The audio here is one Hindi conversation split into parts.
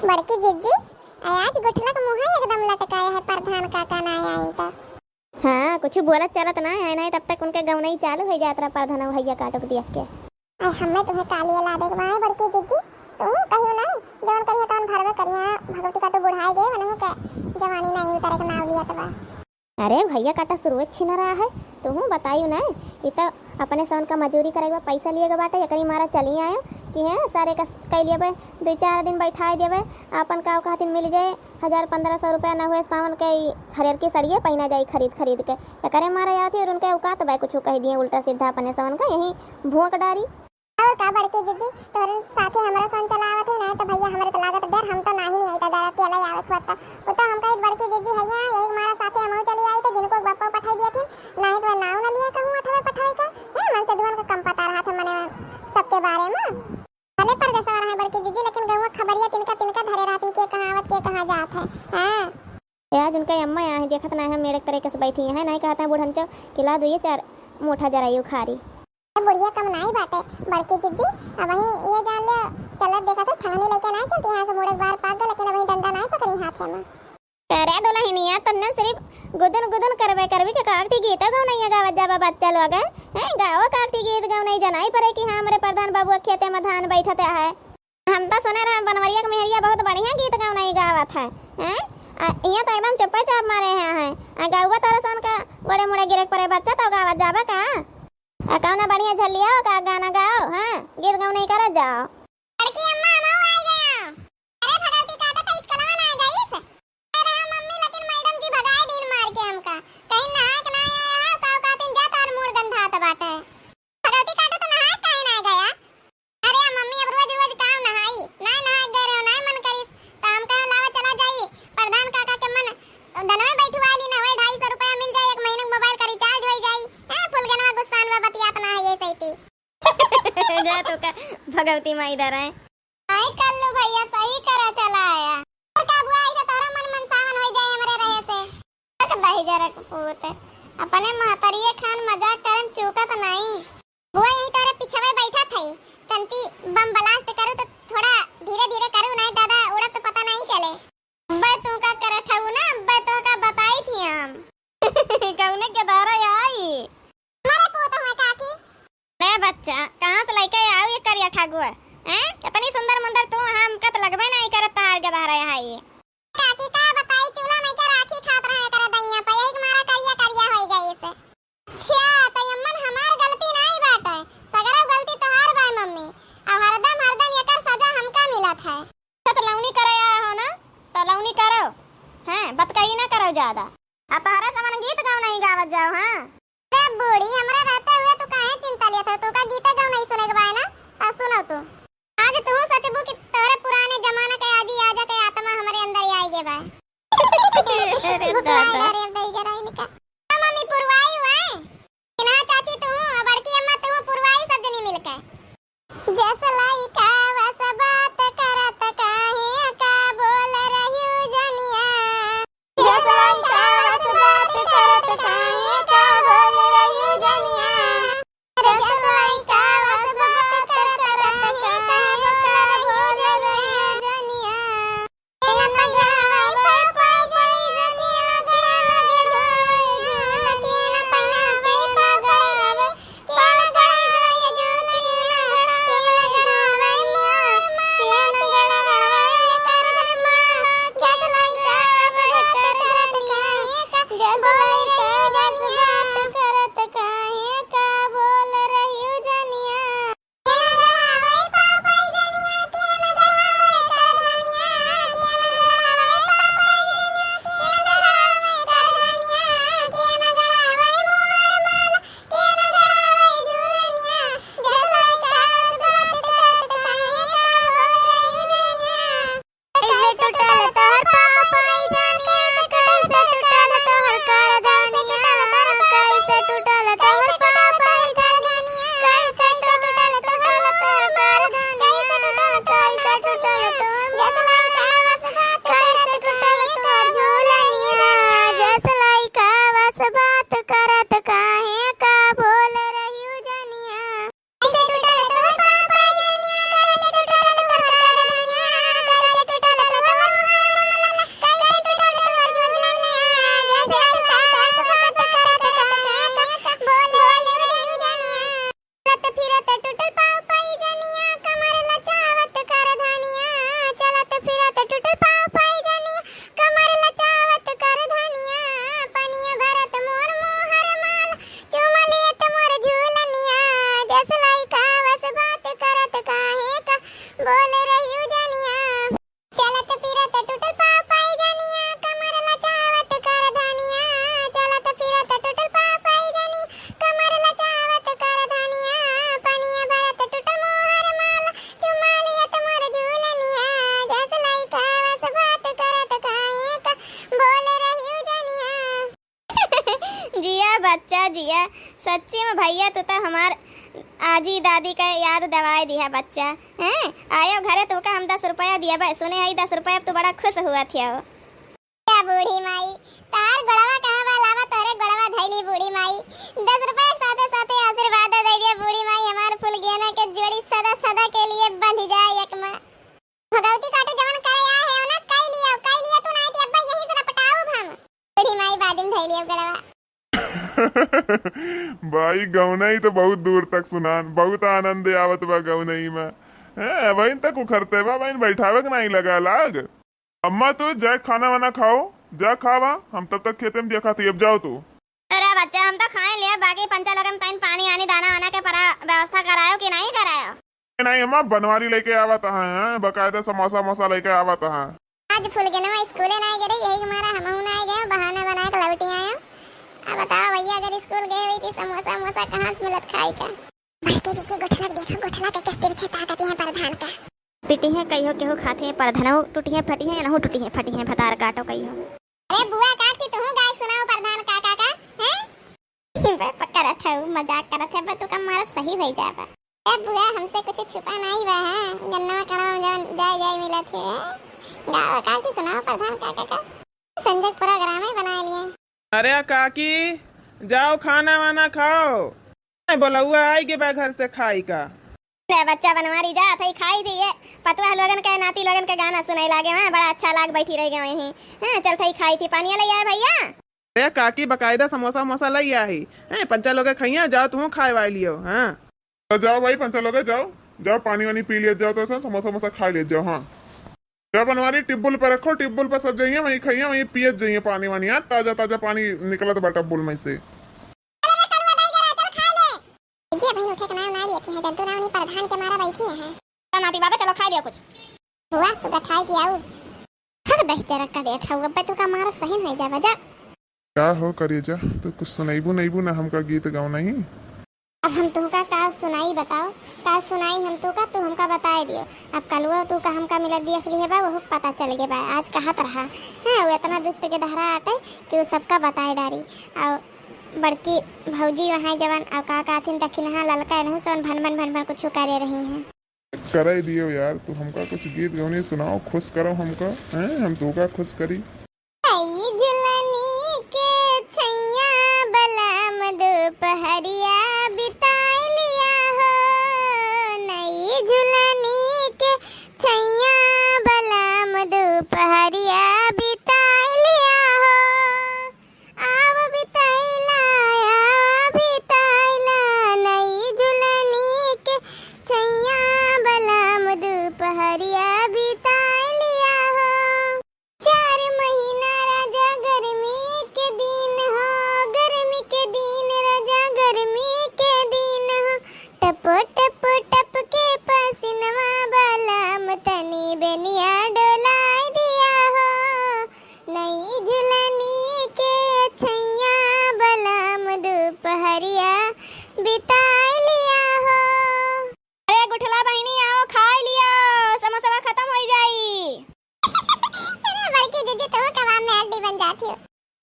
बड़की जीजी आज गुठला का मुंह एकदम लटकाया है प्रधान काका ना आया इनका। हाँ कुछ बोलत चलत ना है नहीं, तब तक उनके गौना ही चालू हो जात रहा प्रधान भैया काटक देख के। हमें तुम्हें काली ला देख बाय बड़की जीजी तुम कहियो ना जवन कहियो तवन भरवे करिया भगवती काटो बुढ़ाए गए मनहु के जवानी नहीं उतरे के नाम लिया तबा। अरे भैया काटा शुरुआत छिन रहा है तुम बताइयो ना, ये तो अपने सन का मजूरी करेगा पैसा लिएगा बाटे एकरी मारा चली आयो कि है सारे का कह लिए 2-4 दिन बैठाए देवे अपन का खातिर मिल जाए 1000-1500 रुपया न हुए सावन के हरियर की सड़िए पहना जाए खरीद के एकरे मारा आती और उनके औकात बा कुछ कह दिए उल्टा सीधा अपने सन का यही भूख डारी। और का बड़की जीजी तोरे साथे हमरा सन चलावत है नहीं तो भैया हमरे तो लागत डर हम तो नहीं आईता दादा के अकेला आवत होता वो तो हम कही बड़की जीजी है यही हमारा साथे हम चली आई तो जिनको बापा पठाई दिया थे नहीं तो नाव न लिए कहूं अठवे पठाई का है मन से धुन का कम पता रहा था मने सबके बारे में भले पर गसवा रहा है बड़की जीजी लेकिन गौवा खबरिया तिनका धरे रहत के कहावत के कहां जात है। हां आज उनका अम्मा यहाँ देखत ना है मेरे तरीके से बैठी है नहीं कहता है बुढ़न चो खिला दो ये 4 मोटा जराई उखारी बुढ़िया कम नहीं बाटे बड़की जीजी अब वही ये जान ले चलत देखा तो ठानी लेके नहीं चलती यहां से मोड़क बार पाग लेकिन अब वही डंडा नहीं पकड़ी हाथ में करे दुल्हनिया तो न सिर्फ गुदन करबे के काकटी गीत गाओ नहीं गावत जाबा बच्चा लोग हैं गाओ काकटी गीत गाओ नहीं जनाई पड़े कि हां हमारे प्रधान बाबू खेते में धान बैठते है हम तो सुने रहे बनवरिया के मेहरिया बहुत बढ़िया गीत गाओ नहीं गावत है हैं यहाँ तो एकदम चुप्पा चाप मारे हैं गाउवा तारा सन का बड़े मुड़े गिरक पड़े बच्चा तो गावत जाबा का कौना बढ़िया झलिया का गाना गाओ। हां गीत गाओ नहीं करत जाओ। लड़की अम्मा हम आ गया अरे भगवती काटा तो इस कलवा ना गई अरे मम्मी लेकिन मैडम जी भगाए दिन मार के हमका कहीं नहाए के ना आया है काव कातिन जात और मूड गंधात बाटे भगवती काटा तो नहाए काहे ना गया अरे मम्मी अब रोज काव नहाई ना नहाए गए रहो ना मन करिस तो हम कहे लावा चला जाई प्रधान काका के मन धनवे बैठवाली ना होए 250 रुपया मिल जाए एक महीने मोबाइल का रिचार्ज हो जाई है फुलगनवा गुस्सान में बतियात ना है ये सही जा तो का भगवती माई इधर है आई कर लो भैया सही करा चला आया और का बुआ ऐसे तोरा मन सावन हो जाए हमरे रहे से तक दही जरा पूत अपने महतरिये खान मजाक करन चूकत नहीं बुआ यही तोरे पीछे में बैठा थई तंती बम ब्लास्ट करू तो थोड़ा धीरे करू नहीं दादा उड़त तो पता नहीं चले अब्बा तू का करत हऊ ना अब्बा तो का बताई थी हम कौने के दारा आई मारे पोत हुआ काकी ले बच्चा कहां से लेके आओ ये करिया ठाकुर हैं इतनी सुंदर मंदर तू हम कत लगबे नहीं करत तार के दारा आई काकी का बताई चूल्हा में के राखी खात रहे करे दैया पे यही मारा करिया हो गई इसे अच्छा तो यमन हमार गलती नहीं बाटे सगरा गलती तोहार बा मम्मी अब हरदम एकर सजा हमका मिलत है तो लौनी करे आया हो ना तो लौनी करो हैं बतकई ना करो ज्यादा आ तोहरा समन गीत गाओ नहीं गावत जाओ। हां अरे बूढ़ी हमरा रहते हुए तू काहे चिंता लिया था तू का गीत गाओ नहीं सुने के बाय ना आ सुनो तू आज तू सचबू कि तोरे पुराने जमाने के आजी आजा के आत्मा हमरे अंदर ही आई गे बाय अरे दादा अरे दई जरा इनका मम्मी पुरवाई हुआ इना चाची तू बड़की अम्मा तू पुरवाई सब जनी मिलके जैसे लाई का वैसा बात करत काहे का बोल रही जनिया जैसे लाई का वैसा बात करत काहे का बोल रही जनिया जैसे लाई का वैसा बात करत काहे का बोल रही जनिया बच्चा जिया। सच्ची में भैया तू तो हमार आजी दादी का याद दवाई दिया बच्चा। हैं आयो घरे तो का हम 10 रुपया दिया बे। सुने है 10 रुपया तो बड़ा खुश हुआ थिया हो। क्या बूढ़ी माई तार गड़वा कहां बा लावा तोरे गड़वा धैली बूढ़ी माई 10 रुपया साथे साथे आशीर्वाद दे दिया बूढ़ी माई। हमार फूल गेना के जोड़ी सदा सदा के लिए बंध जाए एक में। भगवती काटे जवन करे आ है ना कई लिया तू नहीं ती अब्बा यही से न पटाऊ हम बूढ़ी माई बादिन धैली अब गड़वा। भाई गौनई तो बहुत दूर तक सुनान, बहुत आनंद आवत बा गौनई में। वहीं तक उखरते बा वहीं बैठावे के नहीं लगा लाग। अम्मा तू जा खाना वाना खाओ, जा खावा, हम तब तक खेते में दिया खाती। अब जाओ तू। अरे बच्चा हम तो खाए लिया, बाकी पंचा लगन ताइन पानी आनी दाना वाना के परा व्यवस्था करायो कि नहीं करायो? नहीं अम्मा बनवारी लेके आवत है, बकायदा समोसा मोसा लेके आवत है। आज फूल के ना स्कूले नहीं गए यही हमारा हमहु नहीं गए बहाना बना के लौटी आया। अब बताओ भैया अगर स्कूल गए हुई थी समोसा मोसा कहाँ से मिलत खाई का? बड़के जीजी गोठला देखो गोठला का किस तरह से ताकती है प्रधान का। पिटी है कहियो केहू खाते हैं परधनौ टूटी है फटी है नहु टूटी है फटी है भतार काटो कहियो। अरे बुआ काकी तू गाय सुनाओ प्रधान काका का हैं? बे पक्का रखा मजाक करत है बे तू का मार सही भई जाबा। ए बुआ हमसे कुछ छुपा नहीं बा है गन्ना कड़ा में जाय मिलत है। गाय काकी सुनाओ प्रधान काका का संजय प्रोग्राम में बना लिए। अरे काकी जाओ खाना वाना खाओ। बोलौआ आई के बा घर से खाई का। बच्चा बनवारी जा थई खाई थी ये पतवा लोगन के नाती लोगन के गाना सुनाई लागे मैं बड़ा अच्छा लाग बैठी रह गए वहीं। हां चल थई खाई थी पानी ले आए भैया। अरे काकी बकायदा समोसा मोसा लई आई है पंचा लोग खइया जाओ तू खाए वाई लियो। हां तो जाओ भाई पंचा लोग जाओ पानी वानी पी लिया जाओ तो समोसा मोसा खा लिया जाओ। हाँ जब बनवारी टिब्बुल पे रखो, टिब्बुल पे सब जाइए वहीं खाइए वहीं पिए जाइए पानी वानी। हाँ ताजा ताजा पानी निकला तो बटा बुल में से। जी भाई उठे के ना लिए थे जंतु रावणी प्रधान के मारा बैठी है। तो नाती बाबा चलो खा लियो कुछ। हुआ तू गठाई की आऊ हक दही चरक का बैठा हुआ बे तू का मारा सही नहीं जाबा जा। क्या हो करिए जा तो कुछ सुनाइबू ना हमका गीत गाओ नहीं। अब हम तुमका का सुनाई बताओ का सुनाई हम तू का तू हमका बताए दियो। अब कलवा तू का हमका मिलत देख लिए बा वो पता चल गए बा आज कहत रहा है वो इतना दुष्ट के धरा आटे कि वो सबका बताए डारी। और बड़की भौजी वहाँ जवान और का काथिन दखिन हाँ ललका रहूं सन भन कुछ करे रही हैं। कराई दियो यार तू हमका कुछ गीत गौनी सुनाओ खुश करो हमका। हैं हम तू का खुश करी। आई झुलनी के छैया बलम दोपहरिया बिता लिया हो। नई झुलनी के छैया बलम दोपहरिया बिता लिया हो। आव बिताइला नई झुलनी के छैया बलम दोपहरिया बिता लिया हो। 4 महीना राजा गर्मी के दिन हो गर्मी के दिन राजा गर्मी के दिन हो। टप टप टप के पसीनवा बलम तनी बेनिया डोलाई दिया हो। नई झुलनी के छैया बलम दोपहरिया बिता लिया हो। अरे गुठला बहिनी आओ खा लियो समोसा खत्म हो जाई। अरे बड़की दीदी तो कबाब में हड्डी बन जाती हो।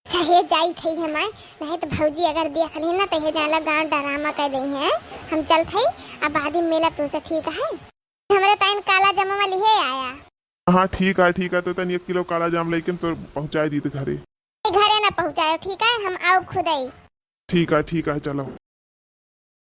चाहे जाई थई हमार नहीं तो भौजी अगर देख ली ना तो हे जाला गांव डरामा कर दई है। हम चल थई अब बाद में मेला तू से ठीक है। हमरे टाइम काला जमा वाली है आया। हाँ ठीक है तो तनी 1 किलो काला जाम लेकिन तो पहुँचाई दी घरे। घरे ना पहुंचायो ठीक है हम आओ खुद ही। ठीक है चलो।